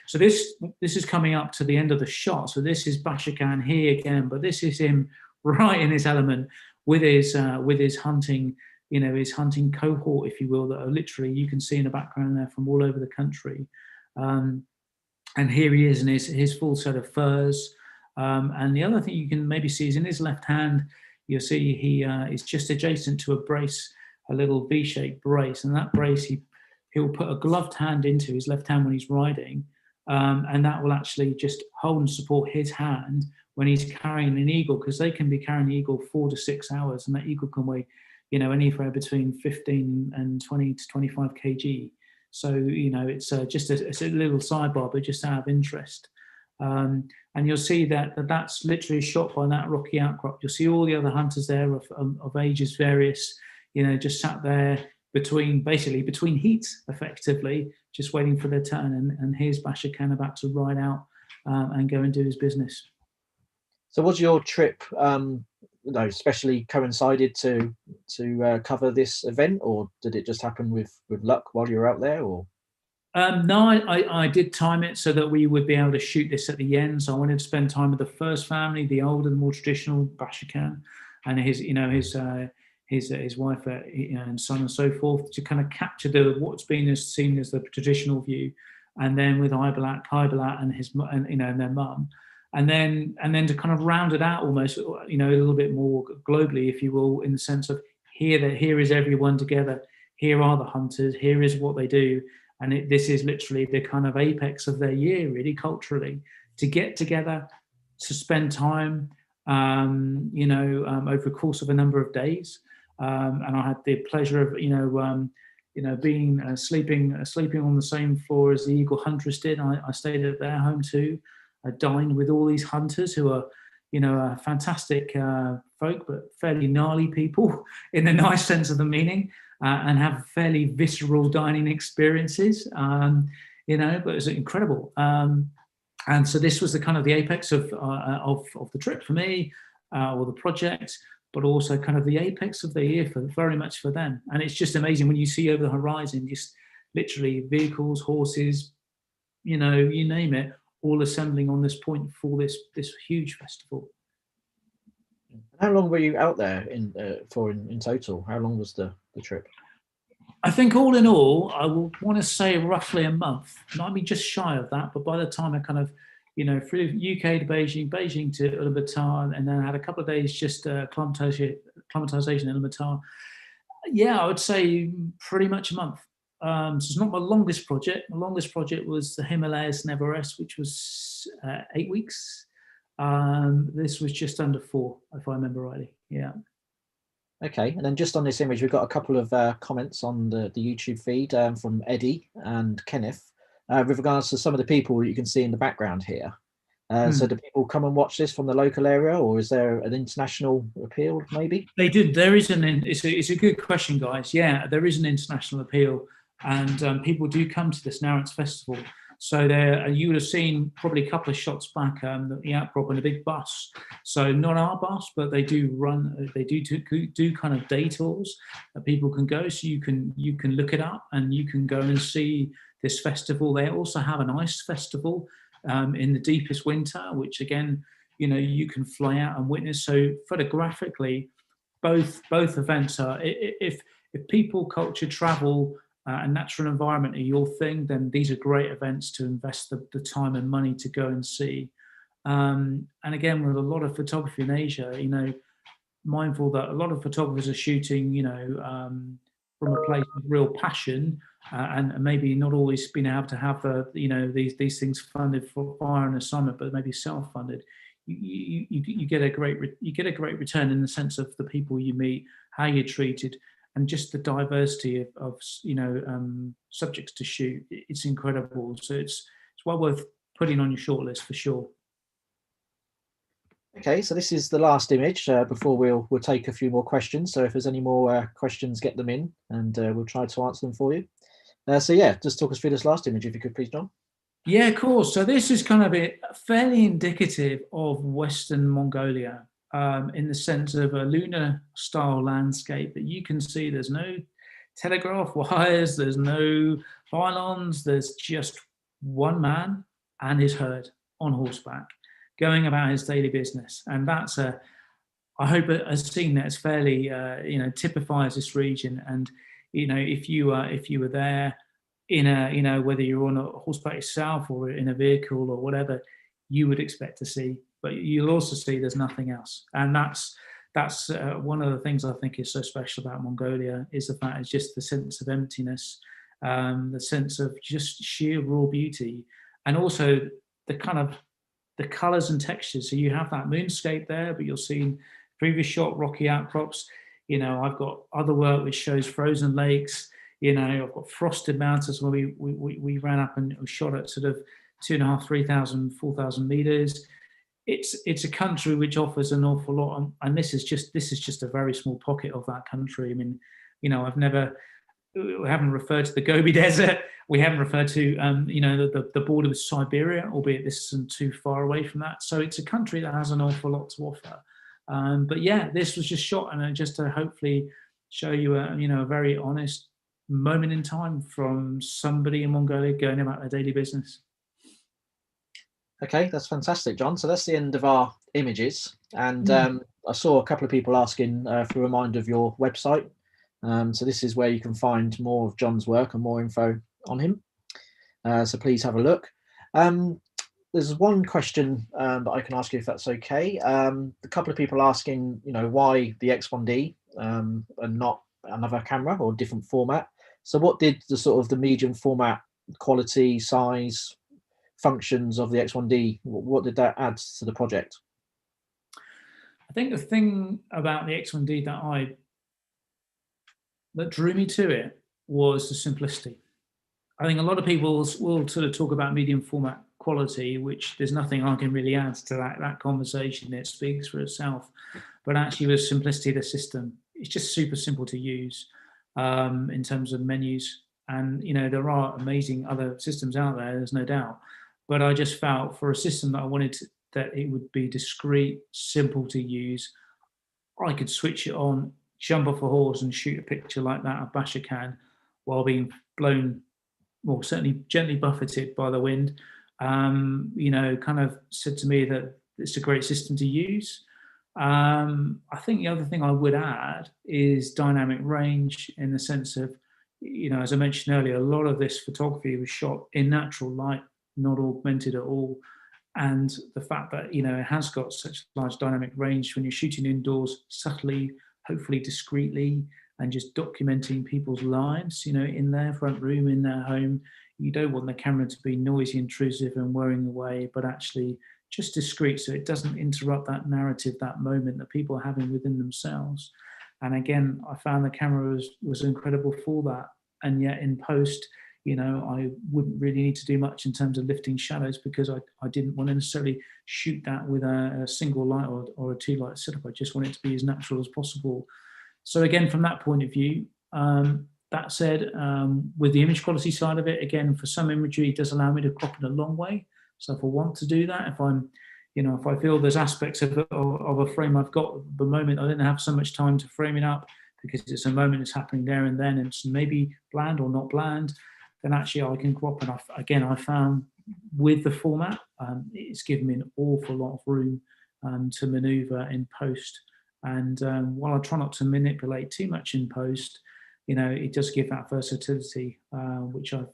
So this is coming up to the end of the shot. So this is Bashakan here again, but this is him right in his element with his hunting, his hunting cohort, if you will, that are literally, you can see in the background there, from all over the country. And here he is in his full set of furs. And the other thing you can maybe see is in his left hand, you'll see he is just adjacent to a brace, a little V-shaped brace. And that brace, he'll put a gloved hand into his left hand when he's riding. And that will actually just hold and support his hand when he's carrying an eagle, because they can be carrying the eagle 4 to 6 hours, and that eagle can weigh anywhere between 15 and 20 to 25 kg. So, it's just a little sidebar, but just out of interest. And you'll see that's literally shot by that rocky outcrop. You'll see all the other hunters there of ages various, just sat there between heats, effectively, just waiting for their turn. And here's Bashakan about to ride out and go and do his business. So was your trip especially coincided to cover this event, or did it just happen with luck while you were out there? Or no, I did time it so that we would be able to shoot this at the end. So I wanted to spend time with the first family, the older, the more traditional Bashakan, and his wife and son and so forth, to kind of capture what's been seen as the traditional view, and then with Kaibalat and their mum. And then to kind of round it out almost, a little bit more globally, if you will, in the sense of here is everyone together. Here are the hunters. Here is what they do. And this is literally the kind of apex of their year, really, culturally, to get together, to spend time, over the course of a number of days. And I had the pleasure of, being sleeping on the same floor as the Eagle Huntress did. I stayed at their home too. I dined with all these hunters who are, fantastic folk, but fairly gnarly people in the nice sense of the meaning, and have fairly visceral dining experiences, but it's incredible. And so this was the kind of the apex of the trip for me, or the project, but also kind of the apex of the year very much for them. And it's just amazing when you see over the horizon, just literally vehicles, horses, you name it, all assembling on this point for this huge festival. How long were you out there in total? How long was the trip? I think all in all, I will want to say roughly a month. Might be just shy of that, but by the time I kind of, through UK to Beijing to Ulaanbaatar, and then I had a couple of days just acclimatization in Ulaanbaatar. Yeah, I would say pretty much a month. So it's not my longest project. My longest project was the Himalayas and Everest, which was 8 weeks. This was just under 4, if I remember rightly. Yeah. Okay, and then just on this image, we've got a couple of comments on the YouTube feed from Eddie and Kenneth with regards to some of the people that you can see in the background here. So do people come and watch this from the local area, or is there an international appeal maybe? They do. There is it's a good question, guys. Yeah, there is an international appeal. and people do come to this Narrants Festival. So there, you would have seen probably a couple of shots back, the outcrop in a big bus. So not our bus, but they do run. They do kind of day tours that people can go. So you can look it up and you can go and see this festival. They also have an ice festival in the deepest winter, which again, you can fly out and witness. So photographically, both events are. If people, culture, travel, and natural environment are your thing, then these are great events to invest the time and money to go and see. And again, with a lot of photography in Asia, mindful that a lot of photographers are shooting, from a place of real passion, and maybe not always being able to have these things funded for fire and assignment, but maybe self-funded. You get a great return in the sense of the people you meet, how you're treated, and just the diversity of subjects to shoot. It's incredible. So it's well worth putting on your shortlist for sure. Okay, so this is the last image before we'll take a few more questions. So if there's any more questions, get them in, and we'll try to answer them for you. So yeah, just talk us through this last image, if you could, please, John. Yeah, of course. So this is kind of fairly indicative of Western Mongolia, in the sense of a lunar style landscape that you can see. There's no telegraph wires, there's no pylons, there's just one man and his herd on horseback going about his daily business. And that's I hope a scene that's fairly typifies this region. And if you were there in a whether you're on a horseback yourself or in a vehicle or whatever, you would expect to see, but you'll also see there's nothing else. And that's one of the things I think is so special about Mongolia, is the fact it's just the sense of emptiness, the sense of just sheer raw beauty, and also the kind of the colors and textures. So you have that moonscape there, but you'll see previous shot rocky outcrops. I've got other work which shows frozen lakes. I've got frosted mountains where we ran up and shot at sort of 2,500, 3,000, 4,000 meters. It's a country which offers an awful lot, and this is just a very small pocket of that country. I mean, we haven't referred to the Gobi Desert. We haven't referred to the border with Siberia, albeit this isn't too far away from that. So it's a country that has an awful lot to offer. But yeah, this was just shot, and just to hopefully show you a very honest moment in time from somebody in Mongolia going about their daily business. Okay, that's fantastic, John. So that's the end of our images. And I saw a couple of people asking for a reminder of your website. So this is where you can find more of John's work and more info on him. So please have a look. There's one question that I can ask you, if that's okay. A couple of people asking, why the X1D and not another camera or different format. So what did the sort of the medium format quality, size, functions of the X1D, what did that add to the project? I think the thing about the X1D that drew me to it was the simplicity. I think a lot of people will sort of talk about medium format quality, which there's nothing I can really add to that conversation. It speaks for itself. But actually with simplicity of the system, it's just super simple to use in terms of menus. And, there are amazing other systems out there, there's no doubt. But I just felt for a system that I wanted that it would be discreet, simple to use. I could switch it on, jump off a horse and shoot a picture like that of Bashakan while being blown, well, certainly gently buffeted by the wind. Kind of said to me that it's a great system to use. I think the other thing I would add is dynamic range, in the sense of, as I mentioned earlier, a lot of this photography was shot in natural light, not augmented at all. And the fact that, it has got such large dynamic range when you're shooting indoors, subtly, hopefully discreetly, and just documenting people's lives, in their front room, in their home. You don't want the camera to be noisy, intrusive and worrying away, but actually just discreet, so it doesn't interrupt that narrative, that moment that people are having within themselves. And again, I found the camera was incredible for that. And yet in post, I wouldn't really need to do much in terms of lifting shadows, because I didn't want to necessarily shoot that with a single light or a 2-light setup. I just want it to be as natural as possible. So again, from that point of view, That said, with the image quality side of it, again, for some imagery, it does allow me to crop it a long way. So if I want to do that, if I'm, if I feel there's aspects of a frame I've got at the moment, I didn't have so much time to frame it up because it's a moment that's happening there and then, and it's maybe bland or not bland, then actually I can crop. And I found with the format, it's given me an awful lot of room to maneuver in post. And while I try not to manipulate too much in post, it does give that versatility, which I've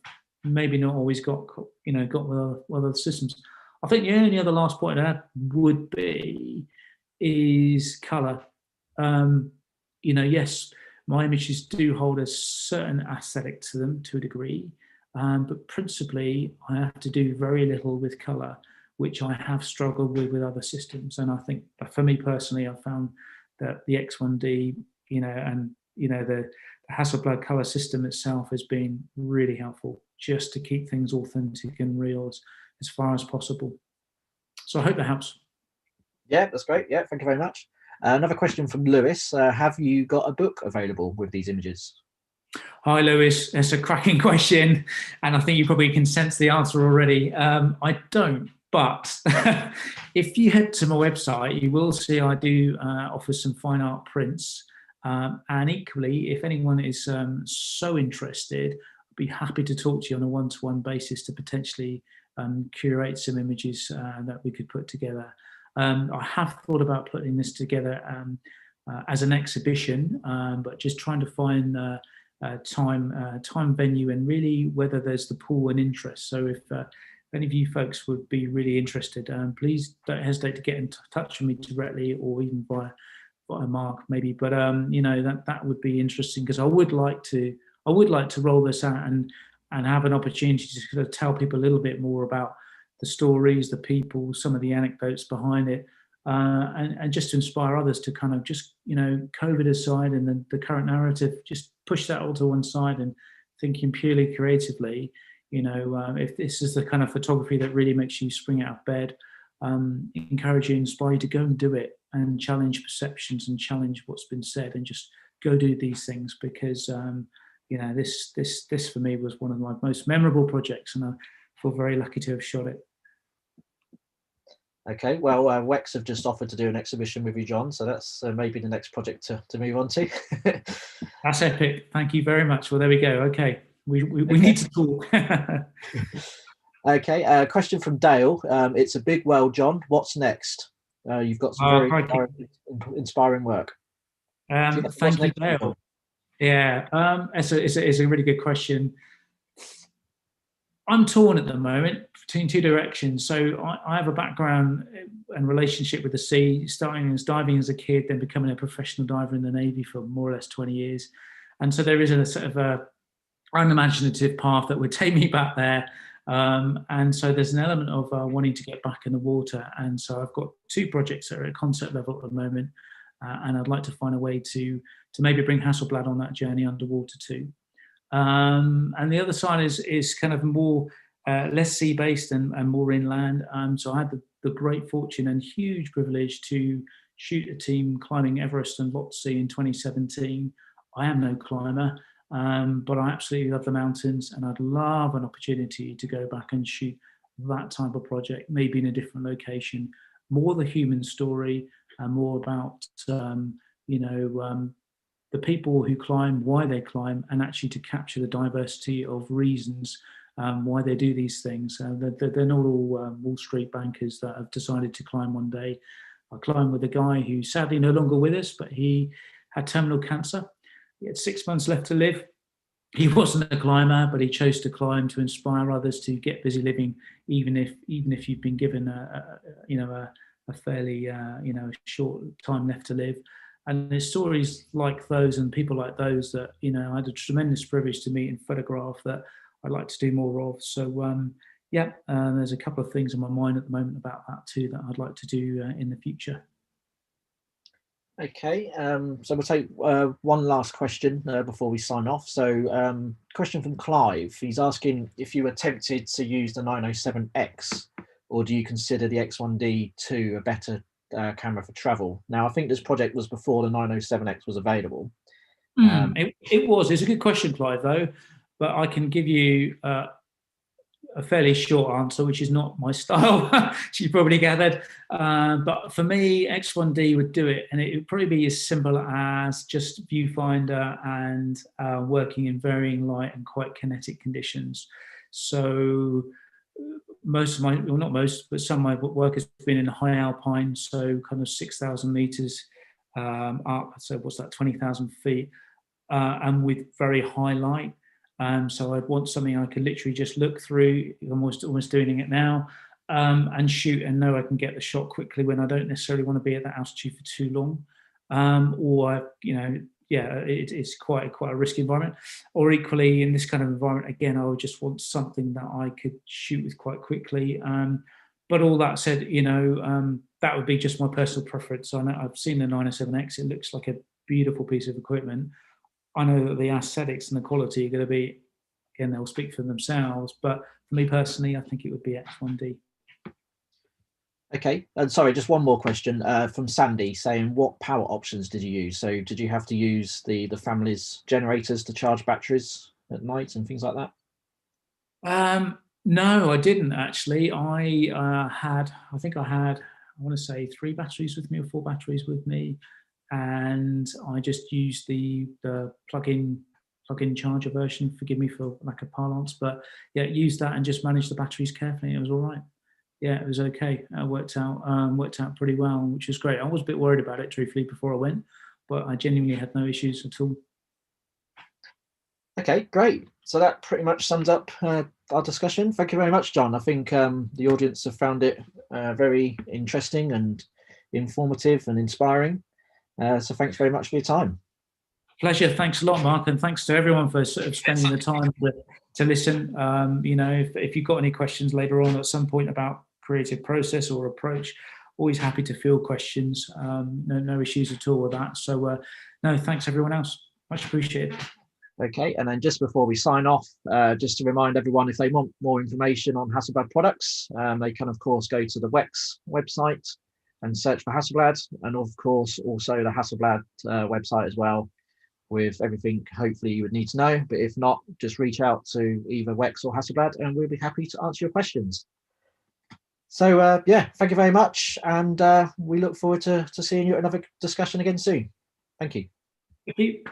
maybe not always got with other systems. I think the only other last point I'd add would be is color. Yes, my images do hold a certain aesthetic to them to a degree, but principally I have to do very little with color, which I have struggled with other systems. And I think for me personally, I've found that the X1D, and the Hasselblad color system itself has been really helpful just to keep things authentic and real as far as possible. So I hope that helps. Yeah, that's great. Yeah, thank you very much. Another question from Lewis. Have you got a book available with these images? Hi, Lewis. That's a cracking question. And I think you probably can sense the answer already. I don't. But if you head to my website, you will see I do offer some fine art prints. And equally, if anyone is so interested, I'd be happy to talk to you on a one-to-one basis to potentially curate some images that we could put together. I have thought about putting this together as an exhibition, but just trying to find time, venue, and really whether there's the pool and interest. So if any of you folks would be really interested, please don't hesitate to get in touch with me directly or even via Mark maybe. But that would be interesting because I would like to roll this out and have an opportunity to sort of tell people a little bit more about the stories, the people, some of the anecdotes behind it, and just to inspire others to kind of just, COVID aside and the current narrative, just push that all to one side and thinking purely creatively. If this is the kind of photography that really makes you spring out of bed, encourage you, inspire you to go and do it and challenge perceptions and challenge what's been said and just go do these things because, this for me was one of my most memorable projects and I feel very lucky to have shot it. Okay, well, Wex have just offered to do an exhibition with you, John, so that's maybe the next project to move on to. That's epic. Thank you very much. Well, there we go. Okay, we need to talk. Okay, question from Dale. It's a big well, John. What's next? You've got some very inspiring work. Thank you, Dale. Yeah, it's a really good question. I'm torn at the moment between two directions. So I have a background and relationship with the sea, starting as diving as a kid, then becoming a professional diver in the Navy for more or less 20 years. And so there is a sort of a unimaginative path that would take me back there. And so there's an element of wanting to get back in the water. And so I've got two projects that are at concept level at the moment. And I'd like to find a way to maybe bring Hasselblad on that journey underwater too. And the other side is kind of more less sea-based and more inland. So I had the great fortune and huge privilege to shoot a team climbing Everest and Lhotse in 2017. I am no climber, but I absolutely love the mountains, and I'd love an opportunity to go back and shoot that type of project, maybe in a different location, more the human story and more about the people who climb, why they climb, and actually to capture the diversity of reasons why they do these things. They're not all Wall Street bankers that have decided to climb one day. I climbed with a guy who's sadly no longer with us, but he had terminal cancer. He had 6 months left to live. He wasn't a climber, but he chose to climb to inspire others to get busy living, even if you've been given a fairly short time left to live. And there's stories like those and people like those that I had a tremendous privilege to meet and photograph that I'd like to do more of. So there's a couple of things in my mind at the moment about that too that I'd like to do in the future. Okay, so we'll take one last question before we sign off. So question from Clive. He's asking if you were tempted to use the 907X, or do you consider the X1D2 a better camera for travel? Now, I think this project was before the 907X was available. It's a good question, Clive, though, but I can give you a fairly short answer, which is not my style, as you probably gathered. But for me, X1D would do it, and it would probably be as simple as just viewfinder and working in varying light and quite kinetic conditions. So most of my, well, not most, but some of my work has been in high alpine, so kind of 6,000 meters up. So what's that, 20,000 feet, and with very high light. So I'd want something I could literally just look through. I'm almost doing it now, and shoot and know I can get the shot quickly when I don't necessarily want to be at that altitude for too long, or it's quite a risky environment. Or equally in this kind of environment, again, I would just want something that I could shoot with quite quickly. But all that said, that would be just my personal preference. I know I've seen the 907X. It looks like a beautiful piece of equipment. I know that the aesthetics and the quality are going to be, again, they'll speak for themselves. But for me personally, I think it would be X1D. Okay, and sorry, just one more question from Sandy saying, what power options did you use? So did you have to use the family's generators to charge batteries at night and things like that? No, I didn't actually. I want to say 3 batteries with me or 4 batteries with me. And I just used the plug-in charger version. Forgive me for lack of parlance, but yeah, used that and just managed the batteries carefully. It was all right. Yeah, it was okay. It worked out pretty well, which was great. I was a bit worried about it, truthfully, before I went, but I genuinely had no issues at all. Okay, great. So that pretty much sums up our discussion. Thank you very much, John. I think the audience have found it very interesting and informative and inspiring. So thanks very much for your time. Pleasure. Thanks a lot, Mark, and thanks to everyone for sort of spending the time to listen. If you've got any questions later on at some point about creative process or approach, always happy to field questions. No issues at all with that. So no, thanks everyone else. Much appreciated. Okay, and then just before we sign off, just to remind everyone, if they want more information on Hasselblad products, they can of course go to the WEX website and search for Hasselblad, and of course also the Hasselblad website as well, with everything hopefully you would need to know. But if not, just reach out to either WEX or Hasselblad and we'll be happy to answer your questions. So yeah, thank you very much, and we look forward to seeing you at another discussion again soon. Thank you. Thank you.